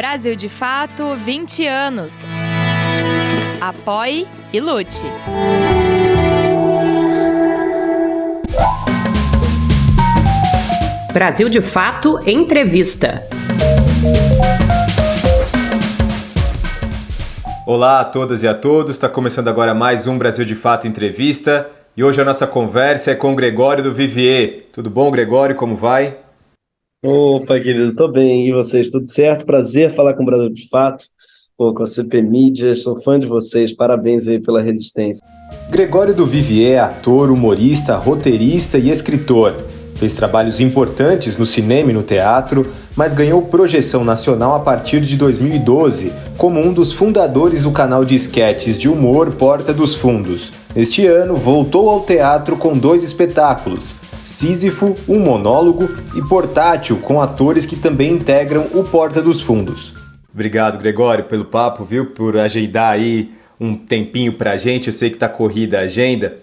Brasil de Fato, 20 anos. Apoie e lute. Brasil de Fato Entrevista. Olá a todas e a todos, está começando agora mais um Brasil de Fato Entrevista e hoje a nossa conversa é com o Gregório do Vivier. Tudo bom, Gregório? Como vai? Opa, querido, tô bem. E vocês, tudo certo? Prazer falar com o Brasil de Fato, com a CP Mídia, sou fã de vocês, parabéns aí pela resistência. Gregório do Vivier é ator, humorista, roteirista e escritor. Fez trabalhos importantes no cinema e no teatro, mas ganhou projeção nacional a partir de 2012, como um dos fundadores do canal de esquetes de humor Porta dos Fundos. Neste ano, voltou ao teatro com 2 espetáculos, Sísifo, um monólogo, e Portátil, com atores que também integram o Porta dos Fundos. Obrigado, Gregório, pelo papo, viu? Por agendar aí um tempinho pra gente, eu sei que tá corrida a agenda.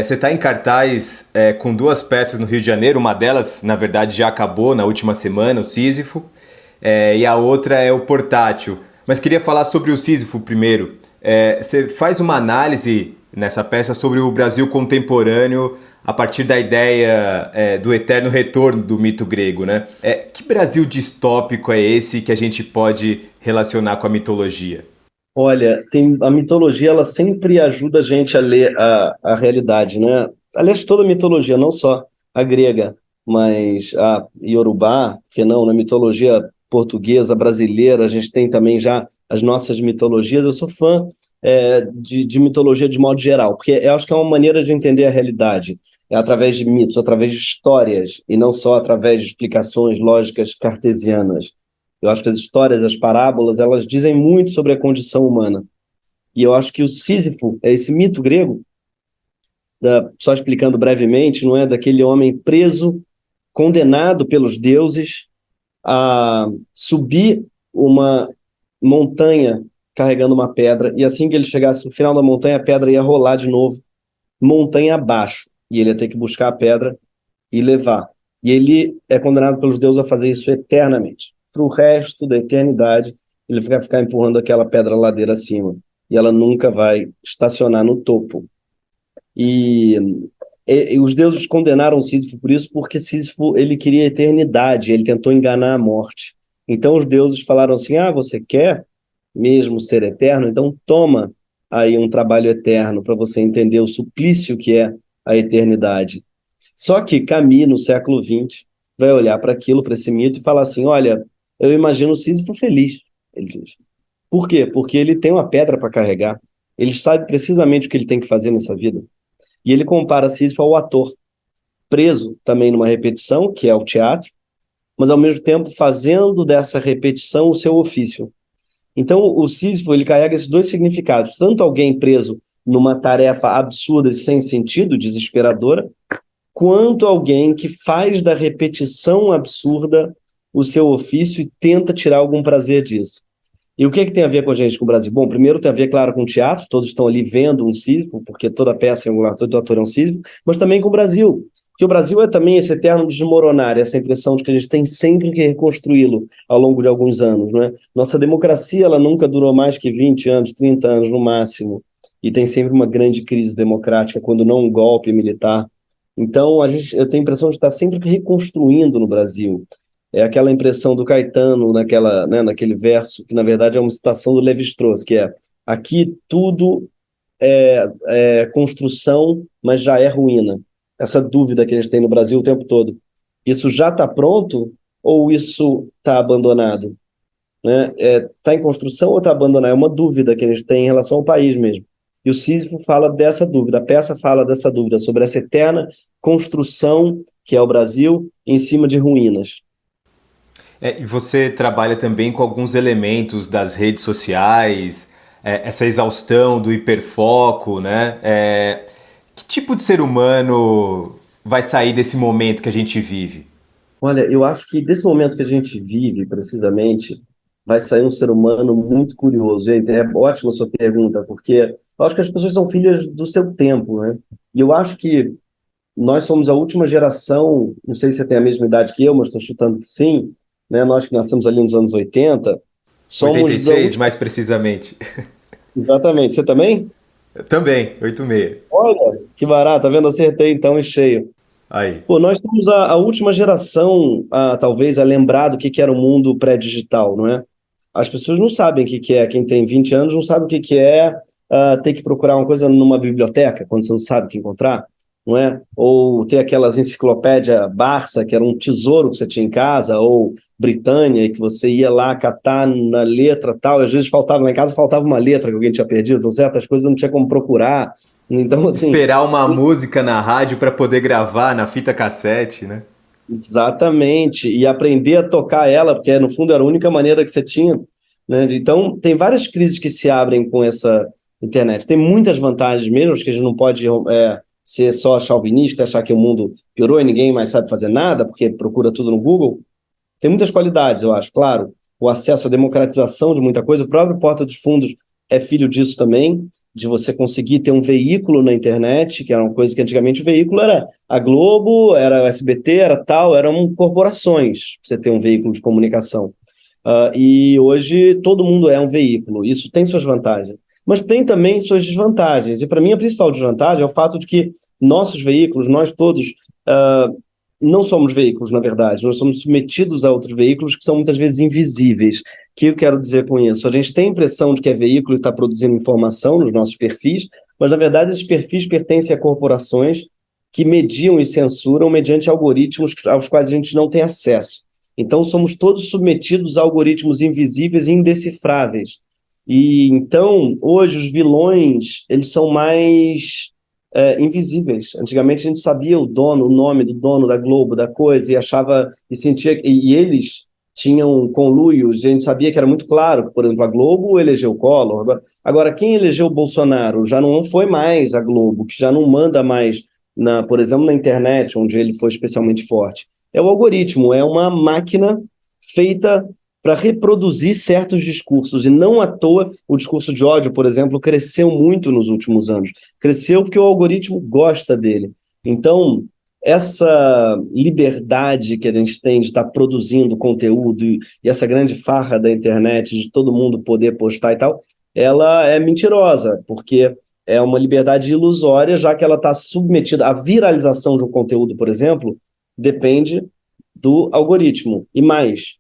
Você está em cartaz com 2 peças no Rio de Janeiro, uma delas, na verdade, já acabou na última semana, o Sísifo, e a outra é o Portátil. Mas queria falar sobre o Sísifo primeiro. Você faz uma análise nessa peça sobre o Brasil contemporâneo a partir da ideia do eterno retorno do mito grego, né? Que Brasil distópico é esse que a gente pode relacionar com a mitologia? Olha, a mitologia, ela sempre ajuda a gente a ler a realidade, né? Aliás, toda a mitologia, não só a grega, mas a iorubá, que não, na mitologia portuguesa, brasileira, a gente tem também já as nossas mitologias. Eu sou fã de mitologia de modo geral, porque eu acho que é uma maneira de entender a realidade. É através de mitos, através de histórias, e não só através de explicações lógicas cartesianas. Eu acho que as histórias, as parábolas, elas dizem muito sobre a condição humana. E eu acho que o Sísifo é esse mito grego, só explicando brevemente, não é? Daquele homem preso, condenado pelos deuses a subir uma montanha carregando uma pedra, e assim que ele chegasse no final da montanha, a pedra ia rolar de novo, montanha abaixo, e ele ia ter que buscar a pedra e levar. E ele é condenado pelos deuses a fazer isso eternamente. Para o resto da eternidade, ele vai ficar empurrando aquela pedra ladeira acima, e ela nunca vai estacionar no topo. E os deuses condenaram Sísifo por isso, porque Sísifo, ele queria a eternidade, ele tentou enganar a morte. Então os deuses falaram assim, você quer mesmo ser eterno? Então toma aí um trabalho eterno para você entender o suplício que é a eternidade. Só que Camus, no século XX, vai olhar para aquilo, para esse mito, e falar assim, olha, eu imagino o Sísifo feliz, ele diz. Por quê? Porque ele tem uma pedra para carregar, ele sabe precisamente o que ele tem que fazer nessa vida. E ele compara Sísifo ao ator, preso também numa repetição, que é o teatro, mas ao mesmo tempo fazendo dessa repetição o seu ofício. Então o Sísifo, ele carrega esses 2 significados, tanto alguém preso numa tarefa absurda e sem sentido, desesperadora, quanto alguém que faz da repetição absurda o seu ofício e tenta tirar algum prazer disso. E o que tem a ver com a gente, com o Brasil? Bom, primeiro tem a ver, claro, com o teatro, todos estão ali vendo um Sísifo, porque toda peça é um ator, todo ator é um Sísifo, mas também com o Brasil, porque o Brasil é também esse eterno desmoronar, essa impressão de que a gente tem sempre que reconstruí-lo ao longo de alguns anos, né? Nossa democracia, ela nunca durou mais que 20 anos, 30 anos no máximo, e tem sempre uma grande crise democrática, quando não um golpe militar. Então, eu tenho a impressão de estar sempre reconstruindo no Brasil. É aquela impressão do Caetano, naquele verso, que na verdade é uma citação do Lévi-Strauss, que é: aqui tudo é construção, mas já é ruína. Essa dúvida que a gente tem no Brasil o tempo todo. Isso já está pronto ou isso está abandonado? Né? Está em construção ou está abandonado? É uma dúvida que a gente tem em relação ao país mesmo. E o Sísifo fala dessa dúvida, a peça fala dessa dúvida, sobre essa eterna construção que é o Brasil em cima de ruínas. E você trabalha também com alguns elementos das redes sociais, essa exaustão do hiperfoco, né? Que tipo de ser humano vai sair desse momento que a gente vive? Olha, eu acho que desse momento que a gente vive, precisamente, vai sair um ser humano muito curioso. E é ótima a sua pergunta, porque eu acho que as pessoas são filhas do seu tempo, né? E eu acho que nós somos a última geração, não sei se você tem a mesma idade que eu, mas estou chutando que sim, né? Nós que nascemos ali nos anos 80, somos 86, mais precisamente. Exatamente. Você também? Eu também, 86. Olha, que barato, tá vendo? Acertei então em cheio. Aí. Pô, nós somos a última geração, talvez, a lembrar do que era o mundo pré-digital, não é? As pessoas não sabem o que é, quem tem 20 anos não sabe o que é ter que procurar uma coisa numa biblioteca, quando você não sabe o que encontrar, não é? Ou ter aquelas enciclopédia Barça, que era um tesouro que você tinha em casa, ou Britânia, e que você ia lá catar na letra tal, e às vezes faltava, lá em casa faltava uma letra que alguém tinha perdido, então certas coisas não tinha como procurar. Então, assim, esperar uma música na rádio para poder gravar na fita cassete, né? exatamente, e aprender a tocar ela, porque no fundo era a única maneira que você tinha, né? Então, tem várias crises que se abrem com essa internet. Tem muitas vantagens mesmo, acho que a gente não pode ser só chauvinista, achar que o mundo piorou e ninguém mais sabe fazer nada, porque procura tudo no Google. Tem muitas qualidades, eu acho, claro. O acesso à democratização de muita coisa, o próprio Porta dos Fundos é filho disso também, de você conseguir ter um veículo na internet, que era uma coisa que antigamente o veículo era a Globo, era o SBT, era tal, eram corporações, pra você ter um veículo de comunicação. E hoje todo mundo é um veículo, isso tem suas vantagens. Mas tem também suas desvantagens, e para mim a principal desvantagem é o fato de que nossos veículos, nós todos, não somos veículos, na verdade, nós somos submetidos a outros veículos que são muitas vezes invisíveis. O que eu quero dizer com isso? A gente tem a impressão de que é veículo e está produzindo informação nos nossos perfis, mas na verdade esses perfis pertencem a corporações que mediam e censuram mediante algoritmos aos quais a gente não tem acesso. Então somos todos submetidos a algoritmos invisíveis e indecifráveis. E então, hoje, os vilões, eles são mais invisíveis. Antigamente a gente sabia o nome do dono da Globo, da coisa, e achava, e sentia, e eles tinham conluios, a gente sabia que era muito claro, por exemplo, a Globo elegeu o Collor, agora quem elegeu o Bolsonaro já não foi mais a Globo, que já não manda mais, por exemplo, na internet, onde ele foi especialmente forte. É o algoritmo, é uma máquina feita para reproduzir certos discursos, e não à toa o discurso de ódio, por exemplo, cresceu muito nos últimos anos. Cresceu porque o algoritmo gosta dele. Então, essa liberdade que a gente tem de estar produzindo conteúdo e essa grande farra da internet, de todo mundo poder postar e tal, ela é mentirosa, porque é uma liberdade ilusória, já que ela está submetida à viralização de um conteúdo, por exemplo, depende do algoritmo. E mais,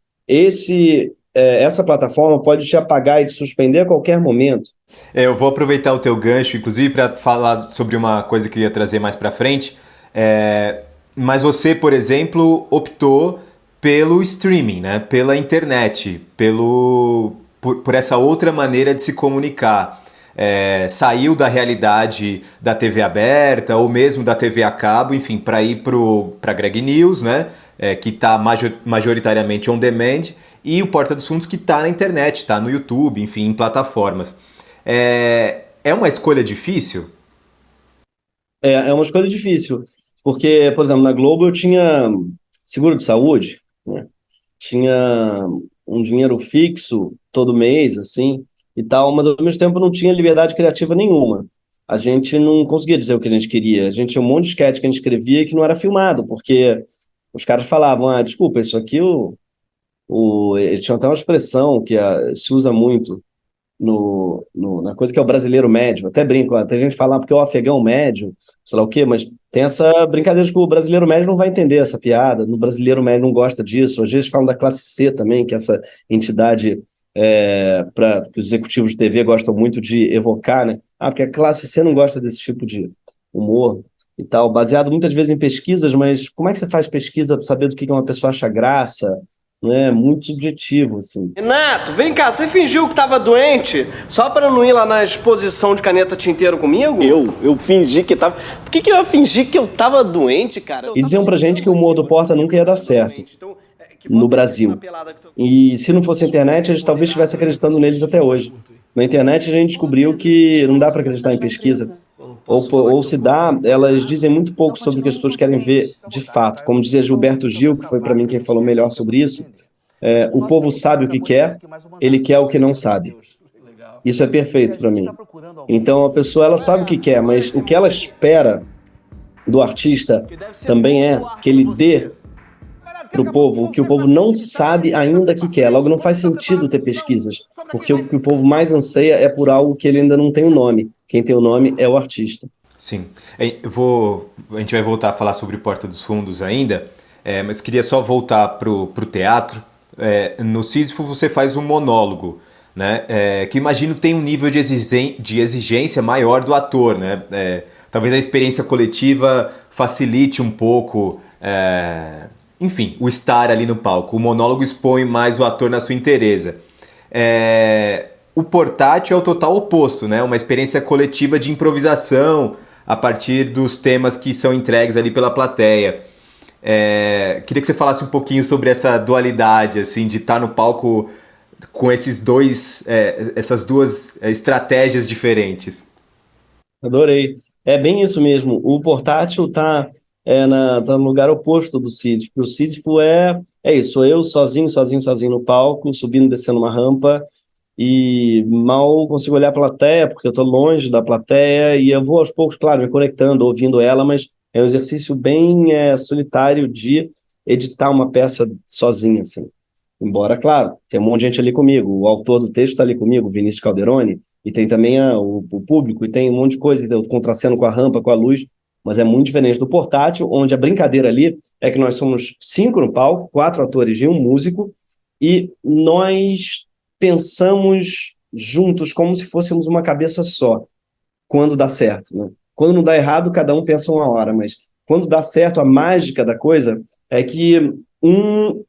essa plataforma pode te apagar e te suspender a qualquer momento. Eu vou aproveitar o teu gancho, inclusive, para falar sobre uma coisa que eu ia trazer mais para frente. Mas você, por exemplo, optou pelo streaming, né? Pela internet, por essa outra maneira de se comunicar. Saiu da realidade da TV aberta ou mesmo da TV a cabo, enfim, para ir para Greg News, né? Que está majoritariamente on demand, e o Porta dos Fundos que está na internet, está no YouTube, enfim, em plataformas. É uma escolha difícil? É uma escolha difícil, porque, por exemplo, na Globo eu tinha seguro de saúde, né? Tinha um dinheiro fixo todo mês, assim, e tal, mas ao mesmo tempo não tinha liberdade criativa nenhuma. A gente não conseguia dizer o que a gente queria. A gente tinha um monte de sketch que a gente escrevia que não era filmado, porque os caras falavam, desculpa, isso aqui, tinha até uma expressão que se usa muito na coisa que é o brasileiro médio, até brinco, até gente fala porque é o afegão médio, sei lá o quê, mas tem essa brincadeira de que o brasileiro médio não vai entender essa piada, no brasileiro médio não gosta disso, às vezes falam da classe C também, que é essa entidade que os executivos de TV gostam muito de evocar, né? Porque a classe C não gosta desse tipo de humor e tal, baseado muitas vezes em pesquisas, mas como é que você faz pesquisa para saber do que uma pessoa acha graça? Não é muito subjetivo, assim. Renato, vem cá, você fingiu que tava doente só para não ir lá na exposição de caneta tinteiro comigo? Eu fingi que tava... Por que eu ia fingir que eu tava doente, cara? E diziam pra gente que o humor do Porta nunca ia dar certo no Brasil. E se não fosse a internet, a gente talvez estivesse acreditando neles até hoje. Na internet a gente descobriu que não dá para acreditar em pesquisa. Ou se dá, elas dizem muito pouco sobre o que as pessoas querem ver de fato. Como dizia Gilberto Gil, que foi para mim quem falou melhor sobre isso, o povo sabe o que quer, ele quer o que não sabe. Isso é perfeito para mim. Então a pessoa ela sabe o que quer, mas o que ela espera do artista também é que ele dê para o povo o que o povo não sabe ainda que quer. Logo, não faz sentido ter pesquisas, porque o que o povo mais anseia é por algo que ele ainda não tem o nome. Quem tem o nome é o artista. Sim. A gente vai voltar a falar sobre Porta dos Fundos ainda, mas queria só voltar pro teatro. No Sísifo você faz um monólogo, né? Que imagino tem um nível de exigência maior do ator, né? Talvez a experiência coletiva facilite um pouco, enfim, o estar ali no palco. O monólogo expõe mais o ator na sua inteireza. O portátil é o total oposto, né? Uma experiência coletiva de improvisação a partir dos temas que são entregues ali pela plateia. Queria que você falasse um pouquinho sobre essa dualidade, assim, de estar no palco com essas duas estratégias diferentes. Adorei. É bem isso mesmo. O portátil tá no lugar oposto do Sísifo. O Sísifo é isso, sou eu sozinho no palco, subindo e descendo uma rampa, e mal consigo olhar a plateia, porque eu estou longe da plateia, e eu vou aos poucos, claro, me conectando, ouvindo ela, mas é um exercício bem solitário de editar uma peça sozinho, assim. Embora, claro, tem um monte de gente ali comigo, o autor do texto está ali comigo, o Vinícius Calderoni, e tem também o público, e tem um monte de coisa, eu contraceno com a rampa, com a luz, mas é muito diferente do portátil, onde a brincadeira ali é que nós somos 5 no palco, 4 atores e um músico, e nós pensamos juntos como se fôssemos uma cabeça só, quando dá certo, né? Quando não dá errado, cada um pensa uma hora, mas quando dá certo, a mágica da coisa é que um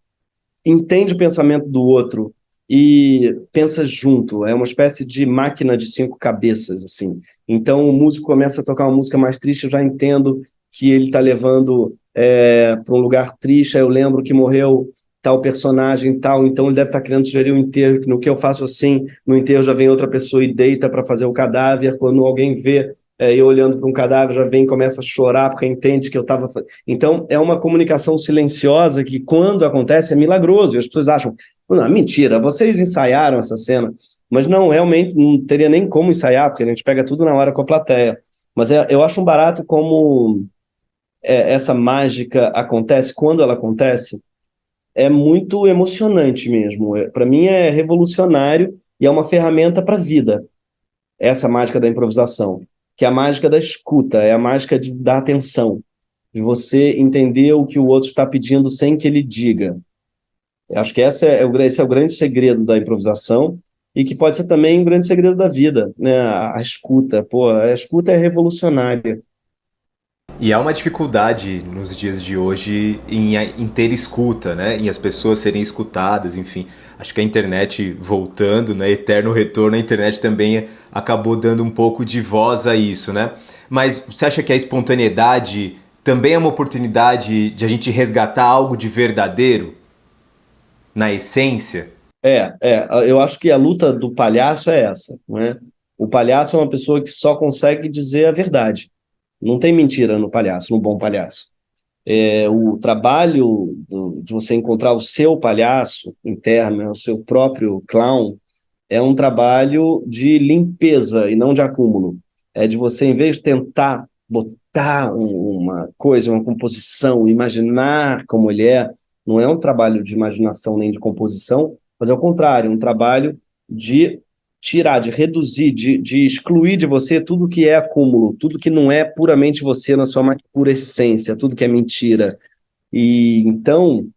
entende o pensamento do outro e pensa junto, é uma espécie de máquina de 5 cabeças, assim. Então o músico começa a tocar uma música mais triste, eu já entendo que ele está levando para um lugar triste, aí eu lembro que morreu tal personagem tal, então ele deve estar querendo sugerir o enterro, no que eu faço assim, no enterro já vem outra pessoa e deita para fazer o cadáver, quando alguém vê eu olhando para um cadáver, já vem e começa a chorar, porque entende que eu estava... Então, é uma comunicação silenciosa que, quando acontece, é milagroso, e as pessoas acham, não, mentira, vocês ensaiaram essa cena, mas não, realmente, não teria nem como ensaiar, porque a gente pega tudo na hora com a plateia, mas eu acho um barato como essa mágica acontece, quando ela acontece, é muito emocionante mesmo. Para mim é revolucionário e é uma ferramenta para a vida, essa mágica da improvisação, que é a mágica da escuta, é a mágica da atenção, de você entender o que o outro está pedindo sem que ele diga. Eu acho que esse é o grande segredo da improvisação e que pode ser também um grande segredo da vida, né? A escuta, a escuta é revolucionária. E há uma dificuldade nos dias de hoje em ter escuta, né? Em as pessoas serem escutadas, enfim. Acho que a internet voltando, né? Eterno retorno, a internet também acabou dando um pouco de voz a isso, né? Mas você acha que a espontaneidade também é uma oportunidade de a gente resgatar algo de verdadeiro na essência? Eu acho que a luta do palhaço é essa, não é? O palhaço é uma pessoa que só consegue dizer a verdade. Não tem mentira no palhaço, no bom palhaço. O trabalho de você encontrar o seu palhaço interno, o seu próprio clown, é um trabalho de limpeza e não de acúmulo. É de você, em vez de tentar botar uma coisa, uma composição, imaginar como ele é, não é um trabalho de imaginação nem de composição, mas é o contrário, um trabalho de tirar, de reduzir, de excluir de você tudo que é acúmulo, tudo que não é puramente você na sua mais pura essência, tudo que é mentira. E então,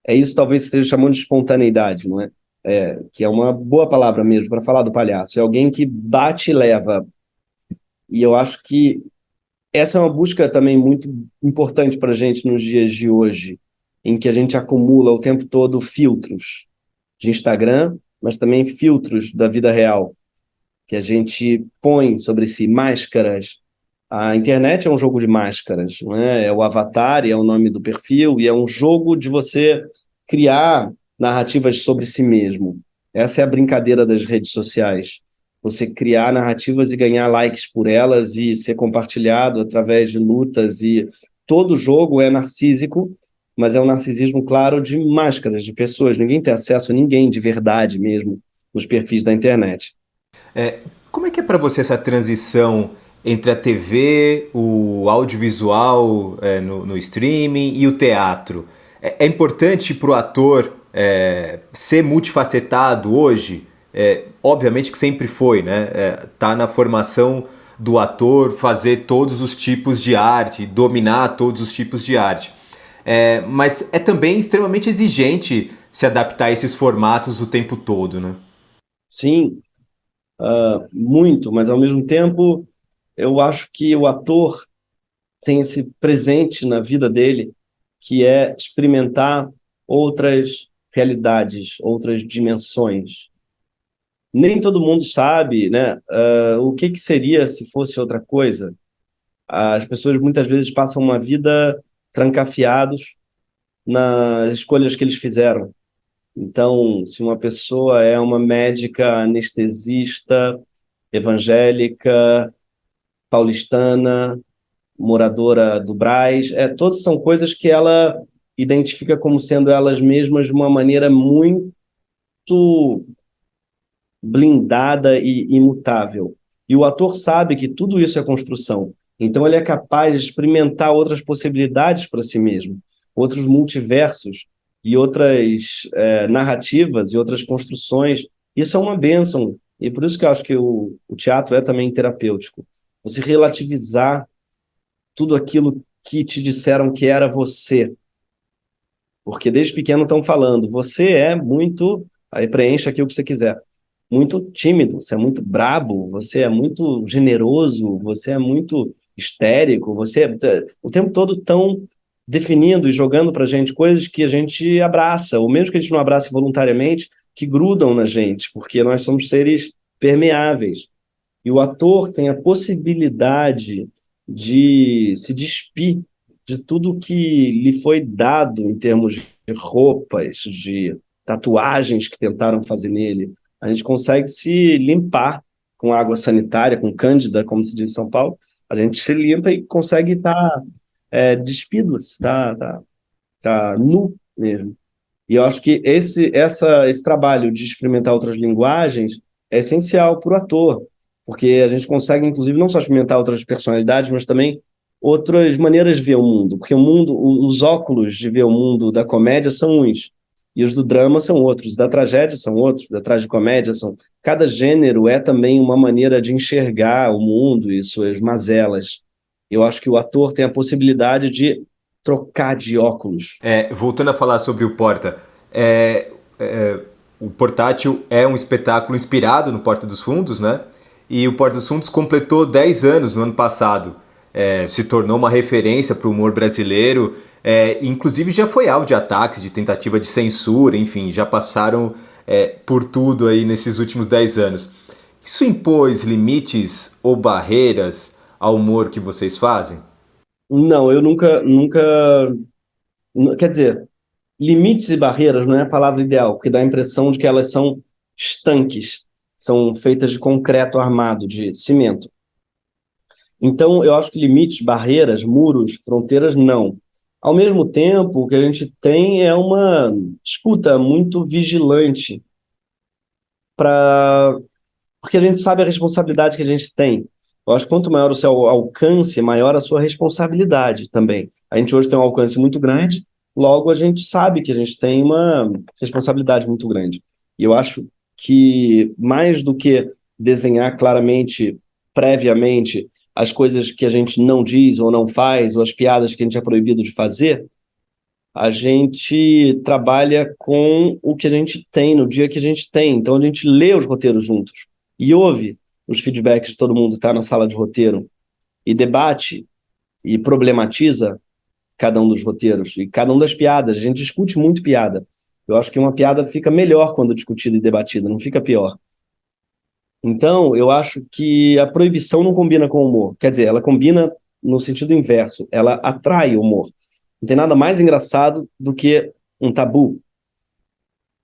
isso talvez esteja chamando de espontaneidade, não é? Que é uma boa palavra mesmo para falar do palhaço. É alguém que bate e leva. E eu acho que essa é uma busca também muito importante para a gente nos dias de hoje, em que a gente acumula o tempo todo filtros de Instagram, mas também filtros da vida real, que a gente põe sobre si, máscaras. A internet é um jogo de máscaras, não é? É o avatar, e é o nome do perfil, e é um jogo de você criar narrativas sobre si mesmo. Essa é a brincadeira das redes sociais. Você criar narrativas e ganhar likes por elas e ser compartilhado através de lutas, e todo jogo é narcísico, mas é um narcisismo, claro, de máscaras, de pessoas. Ninguém tem acesso a ninguém de verdade mesmo nos perfis da internet. Como é que é para você essa transição entre a TV, o audiovisual no streaming e o teatro? É importante para o ator ser multifacetado hoje? Obviamente que sempre foi, né? Tá na formação do ator fazer todos os tipos de arte, dominar todos os tipos de arte. Mas é também extremamente exigente se adaptar a esses formatos o tempo todo, né? Sim, muito, mas ao mesmo tempo eu acho que o ator tem esse presente na vida dele, que é experimentar outras realidades, outras dimensões. Nem todo mundo sabe, né, o que seria se fosse outra coisa. As pessoas muitas vezes passam uma vida trancafiados nas escolhas que eles fizeram. Então, se uma pessoa é uma médica anestesista, evangélica, paulistana, moradora do Brás, todas são coisas que ela identifica como sendo elas mesmas de uma maneira muito blindada e imutável. E o ator sabe que tudo isso é construção. Então ele é capaz de experimentar outras possibilidades para si mesmo, outros multiversos e outras narrativas e outras construções. Isso é uma bênção. E por isso que eu acho que o teatro é também terapêutico. Você relativizar tudo aquilo que te disseram que era você. Porque desde pequeno estão falando, você é muito, aí preencha aqui o que você quiser, muito tímido, você é muito brabo, você é muito generoso, você é muito histérico, o tempo todo estão definindo e jogando pra gente coisas que a gente abraça, ou mesmo que a gente não abrace voluntariamente, que grudam na gente, porque nós somos seres permeáveis. E o ator tem a possibilidade de se despir de tudo que lhe foi dado em termos de roupas, de tatuagens que tentaram fazer nele. A gente consegue se limpar com água sanitária, com cândida, como se diz em São Paulo. A gente se limpa e consegue estar despido, tá nu mesmo. E eu acho que esse trabalho de experimentar outras linguagens é essencial para o ator, porque a gente consegue, inclusive, não só experimentar outras personalidades, mas também outras maneiras de ver o mundo, porque os óculos de ver o mundo da comédia são uns, e os do drama são outros, da tragédia são outros, da tragicomédia são... Cada gênero é também uma maneira de enxergar o mundo e suas mazelas. Eu acho que o ator tem a possibilidade de trocar de óculos. Voltando a falar sobre o Porta, o Portátil é um espetáculo inspirado no Porta dos Fundos, né? E o Porta dos Fundos completou 10 anos no ano passado. Se tornou uma referência para o humor brasileiro. Inclusive já foi alvo de ataques, de tentativa de censura, enfim, já passaram por tudo aí nesses últimos 10 anos. Isso impôs limites ou barreiras ao humor que vocês fazem? Não, eu quer dizer, limites e barreiras não é a palavra ideal, porque dá a impressão de que elas são estanques, são feitas de concreto armado, de cimento. Então, eu acho que limites, barreiras, muros, fronteiras, não. Ao mesmo tempo, o que a gente tem é uma escuta muito vigilante, porque a gente sabe a responsabilidade que a gente tem. Eu acho que quanto maior o seu alcance, maior a sua responsabilidade também. A gente hoje tem um alcance muito grande, logo a gente sabe que a gente tem uma responsabilidade muito grande. E eu acho que mais do que desenhar claramente, previamente, as coisas que a gente não diz ou não faz, ou as piadas que a gente é proibido de fazer, a gente trabalha com o que a gente tem no dia que a gente tem. Então a gente lê os roteiros juntos e ouve os feedbacks de todo mundo que está na sala de roteiro e debate e problematiza cada um dos roteiros e cada um das piadas. A gente discute muito piada. Eu acho que uma piada fica melhor quando discutida e debatida, não fica pior. Então, eu acho que a proibição não combina com o humor. Quer dizer, ela combina no sentido inverso. Ela atrai o humor. Não tem nada mais engraçado do que um tabu.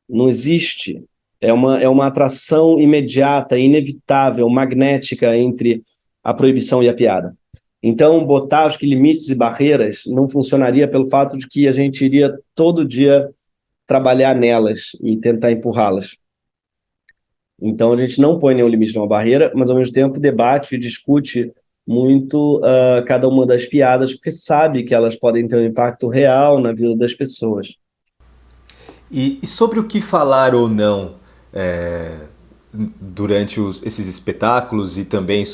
Não existe. É uma atração imediata, inevitável, magnética entre a proibição e a piada. Então, botar os limites e barreiras não funcionaria pelo fato de que a gente iria todo dia trabalhar nelas e tentar empurrá-las. Então, a gente não põe nenhum limite numa barreira, mas, ao mesmo tempo, debate e discute muito cada uma das piadas, porque sabe que elas podem ter um impacto real na vida das pessoas. E sobre o que falar ou não durante esses espetáculos e também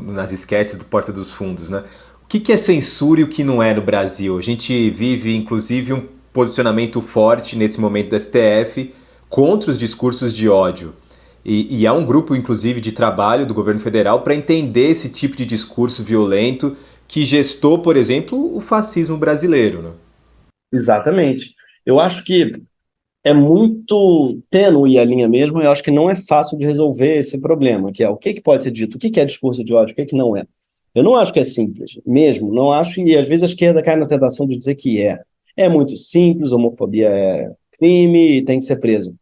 nas esquetes do Porta dos Fundos, né? O que é censura e o que não é no Brasil? A gente vive, inclusive, um posicionamento forte nesse momento do STF contra os discursos de ódio. E há um grupo, inclusive, de trabalho do governo federal para entender esse tipo de discurso violento que gestou, por exemplo, o fascismo brasileiro, né? Exatamente. Eu acho que é muito tênue a linha mesmo, e eu acho que não é fácil de resolver esse problema, que é o que pode ser dito, o que é discurso de ódio, o que não é. Eu não acho que é simples, mesmo, não acho, e às vezes a esquerda cai na tentação de dizer que é. É muito simples, homofobia é crime e tem que ser preso.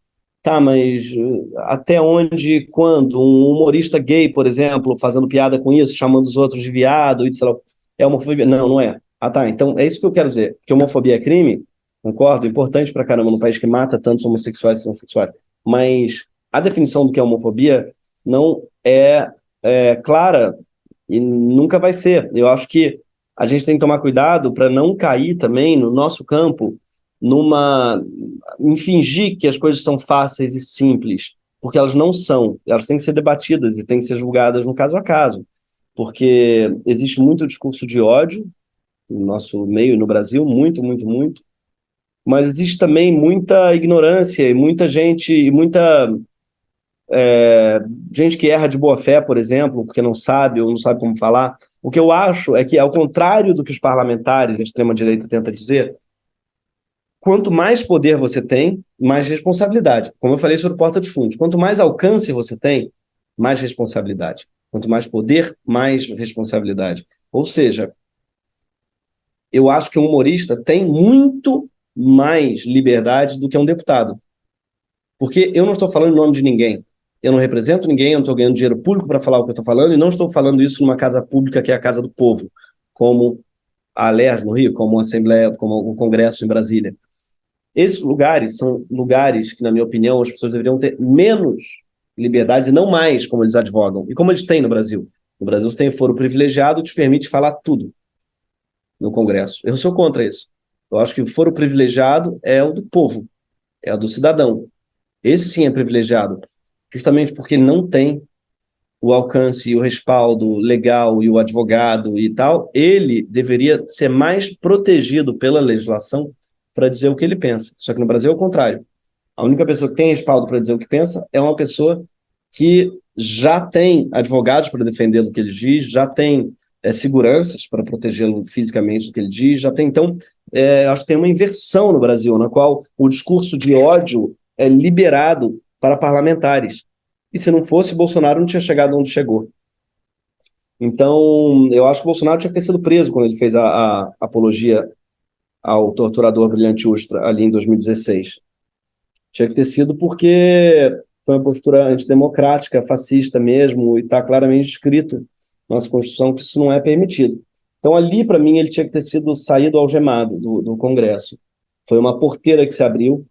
Tá, mas até onde, quando um humorista gay, por exemplo, fazendo piada com isso, chamando os outros de viado, e sei lá, é homofobia? Não, não é. Ah, tá, então é isso que eu quero dizer, que homofobia é crime, concordo, importante pra caramba num país que mata tantos homossexuais e transexuais, mas a definição do que é homofobia não é clara e nunca vai ser. Eu acho que a gente tem que tomar cuidado para não cair também no nosso campo em fingir que as coisas são fáceis e simples, porque elas não são. Elas têm que ser debatidas e têm que ser julgadas no caso a caso, porque existe muito discurso de ódio no nosso meio, no Brasil, muito, muito, muito, mas existe também muita ignorância e muita gente que erra de boa fé, por exemplo, porque não sabe ou não sabe como falar. O que eu acho é que, ao contrário do que os parlamentares da extrema-direita tentam dizer, quanto mais poder você tem, mais responsabilidade. Como eu falei sobre o Porta dos Fundos, quanto mais alcance você tem, mais responsabilidade. Quanto mais poder, mais responsabilidade. Ou seja, eu acho que um humorista tem muito mais liberdade do que um deputado. Porque eu não estou falando em nome de ninguém. Eu não represento ninguém, eu não estou ganhando dinheiro público para falar o que eu estou falando, e não estou falando isso numa casa pública que é a Casa do Povo, como a Alerj no Rio, como a Assembleia, como o Congresso em Brasília. Esses lugares são lugares que, na minha opinião, as pessoas deveriam ter menos liberdades e não mais, como eles advogam. E como eles têm no Brasil. No Brasil, você tem foro privilegiado que te permite falar tudo no Congresso. Eu sou contra isso. Eu acho que o foro privilegiado é o do povo, é o do cidadão. Esse sim é privilegiado, justamente porque ele não tem o alcance e o respaldo legal e o advogado e tal. Ele deveria ser mais protegido pela legislação para dizer o que ele pensa. Só que no Brasil é o contrário. A única pessoa que tem respaldo para dizer o que pensa é uma pessoa que já tem advogados para defender o que ele diz, já tem seguranças para protegê-lo fisicamente do que ele diz, já tem. Então, acho que tem uma inversão no Brasil, na qual o discurso de ódio é liberado para parlamentares. E se não fosse, Bolsonaro não tinha chegado onde chegou. Então, eu acho que o Bolsonaro tinha que ter sido preso quando ele fez a apologia ao torturador Brilhante Ustra, ali em 2016. Tinha que ter sido porque foi uma postura antidemocrática, fascista mesmo, e está claramente escrito na nossa Constituição que isso não é permitido. Então, ali, para mim, ele tinha que ter sido saído algemado do Congresso. Foi uma porteira que se abriu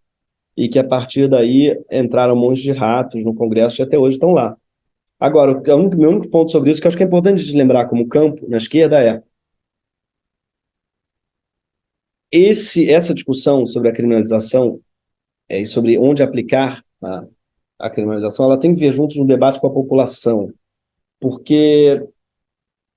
e que, a partir daí, entraram um monte de ratos no Congresso e até hoje estão lá. Agora, meu único ponto sobre isso, que eu acho que é importante de lembrar como campo, na esquerda, essa discussão sobre a criminalização e sobre onde aplicar a criminalização, ela tem que vir junto de um debate com a população, porque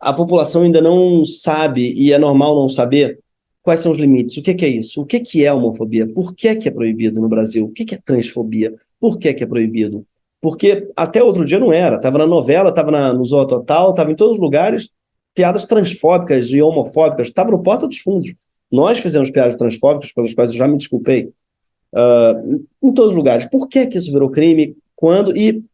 a população ainda não sabe, e é normal não saber, quais são os limites, o que é isso, o que é homofobia, por que é proibido no Brasil, o que é transfobia, por que é proibido, porque até outro dia não era, estava na novela, estava no Zorra Total, estava em todos os lugares, piadas transfóbicas e homofóbicas, estava no Porta dos Fundos. Nós fizemos piadas transfóbicas, pelas quais eu já me desculpei, em todos os lugares. Por que isso virou crime? Quando? E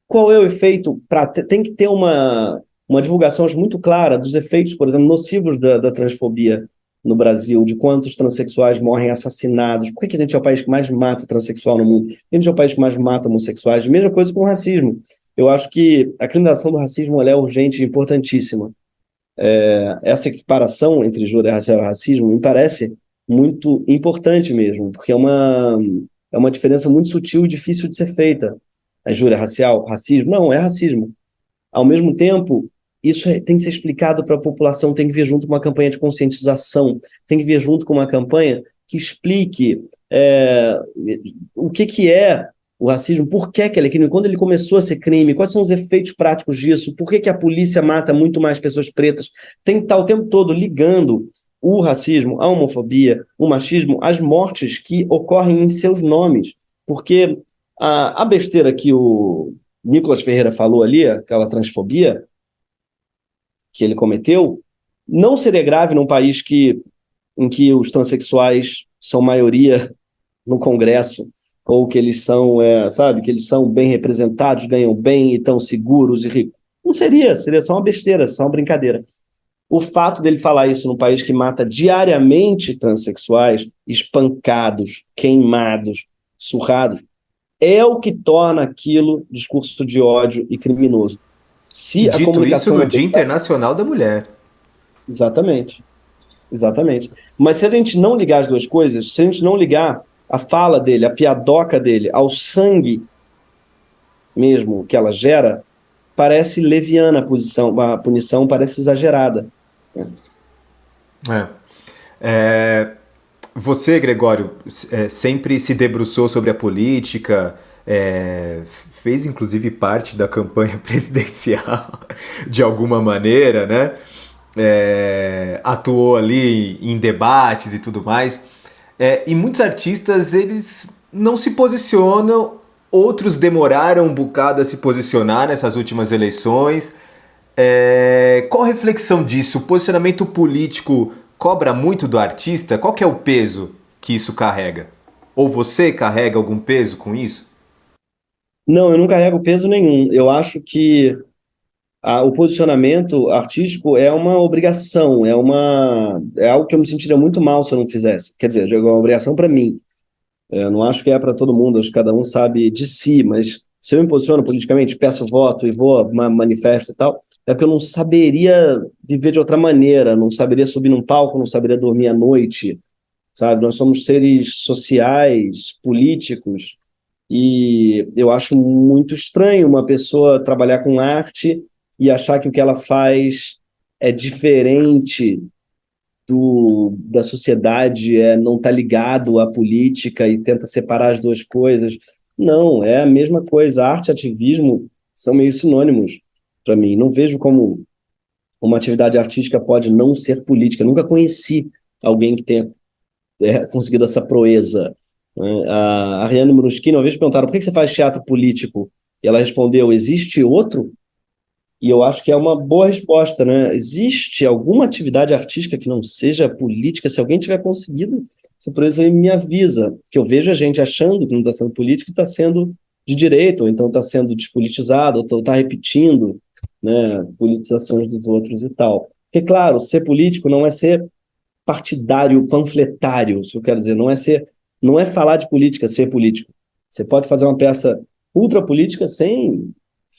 qual é o efeito? Tem que ter uma divulgação muito clara dos efeitos, por exemplo, nocivos da transfobia no Brasil, de quantos transexuais morrem assassinados. Por que a gente é o país que mais mata transexual no mundo? A gente é o país que mais mata homossexuais. Mesma coisa com o racismo. Eu acho que a criminalização do racismo ela é urgente e importantíssima. Essa equiparação entre injúria racial e racismo me parece muito importante mesmo, porque é uma diferença muito sutil e difícil de ser feita. A injúria racial, racismo, não, é racismo. Ao mesmo tempo, tem que ser explicado para a população, tem que vir junto com uma campanha de conscientização, tem que vir junto com uma campanha que explique o que é o racismo, por que ele é crime, quando ele começou a ser crime, quais são os efeitos práticos disso, por que a polícia mata muito mais pessoas pretas, tem que estar o tempo todo ligando o racismo, a homofobia, o machismo, as mortes que ocorrem em seus nomes, porque a besteira que o Nicolas Ferreira falou ali, aquela transfobia que ele cometeu, não seria grave num país em que os transexuais são maioria no Congresso, ou que eles são, que eles são bem representados, ganham bem e estão seguros e ricos. Não seria só uma besteira, só uma brincadeira. O fato dele falar isso num país que mata diariamente transexuais, espancados, queimados, surrados, é o que torna aquilo discurso de ódio e criminoso. Se a comunicação isso no Dia Internacional da Mulher. Exatamente. Mas se a gente não ligar as duas coisas, se a gente não ligar a fala dele, a piadoca dele, ao sangue mesmo que ela gera, parece leviana a punição parece exagerada. Você, Gregório, sempre se debruçou sobre a política, fez inclusive parte da campanha presidencial de alguma maneira, né? Atuou ali em debates e tudo mais. E muitos artistas, eles não se posicionam, outros demoraram um bocado a se posicionar nessas últimas eleições. Qual a reflexão disso? O posicionamento político cobra muito do artista? Qual que é o peso que isso carrega? Ou você carrega algum peso com isso? Não, eu não carrego peso nenhum. Eu acho que o posicionamento artístico é uma obrigação, é algo que eu me sentiria muito mal se eu não fizesse. Quer dizer, é uma obrigação para mim. Eu não acho que é para todo mundo, acho que cada um sabe de si, mas se eu me posiciono politicamente, peço voto e vou, manifesto e tal, é porque eu não saberia viver de outra maneira, não saberia subir num palco, não saberia dormir à noite, sabe? Nós somos seres sociais, políticos, e eu acho muito estranho uma pessoa trabalhar com arte e achar que o que ela faz é diferente da sociedade, não está ligado à política e tenta separar as duas coisas. Não, é a mesma coisa. Arte e ativismo são meio sinônimos para mim. Não vejo como uma atividade artística pode não ser política. Nunca conheci alguém que tenha conseguido essa proeza. A Ariane Mnuchin, uma vez perguntaram por que você faz teatro político? E ela respondeu, existe outro? E eu acho que é uma boa resposta, né? Existe alguma atividade artística que não seja política? Se alguém tiver conseguido essa proeza, me avisa. Que eu vejo a gente achando que não está sendo político e está sendo de direita, ou então está sendo despolitizado, ou está repetindo, né, politizações dos outros e tal. Porque, claro, ser político não é ser partidário, panfletário, se eu quero dizer, não é falar de política, ser político. Você pode fazer uma peça ultra política sem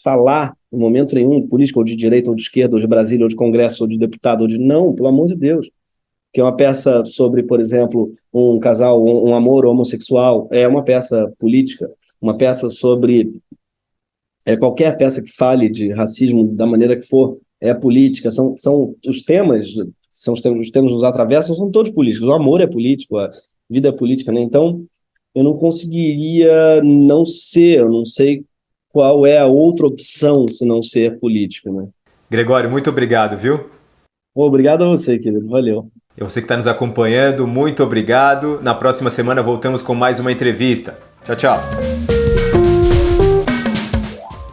falar em momento nenhum de política, ou de direita, ou de esquerda, ou de Brasília, ou de Congresso, ou de deputado, ou de... Não, pelo amor de Deus. Que é uma peça sobre, por exemplo, um casal, um amor homossexual, é uma peça política. Uma peça sobre... qualquer peça que fale de racismo, da maneira que for, é política. São os temas, os temas que nos atravessam, são todos políticos. O amor é político, a vida é política, né? Então, eu não conseguiria não ser, eu não sei qual é a outra opção se não ser político, né? Gregório, muito obrigado, viu? Obrigado a você, querido. Valeu. E você que está nos acompanhando, muito obrigado. Na próxima semana voltamos com mais uma entrevista. Tchau, tchau.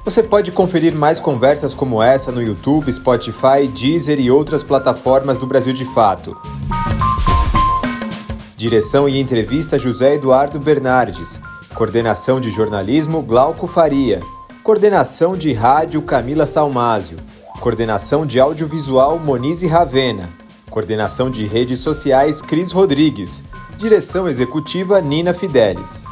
Você pode conferir mais conversas como essa no YouTube, Spotify, Deezer e outras plataformas do Brasil de Fato. Direção e entrevista José Eduardo Bernardes. Coordenação de jornalismo Glauco Faria. Coordenação de rádio Camila Salmásio. Coordenação de audiovisual Monize Ravena. Coordenação de redes sociais Cris Rodrigues. Direção executiva Nina Fidelis.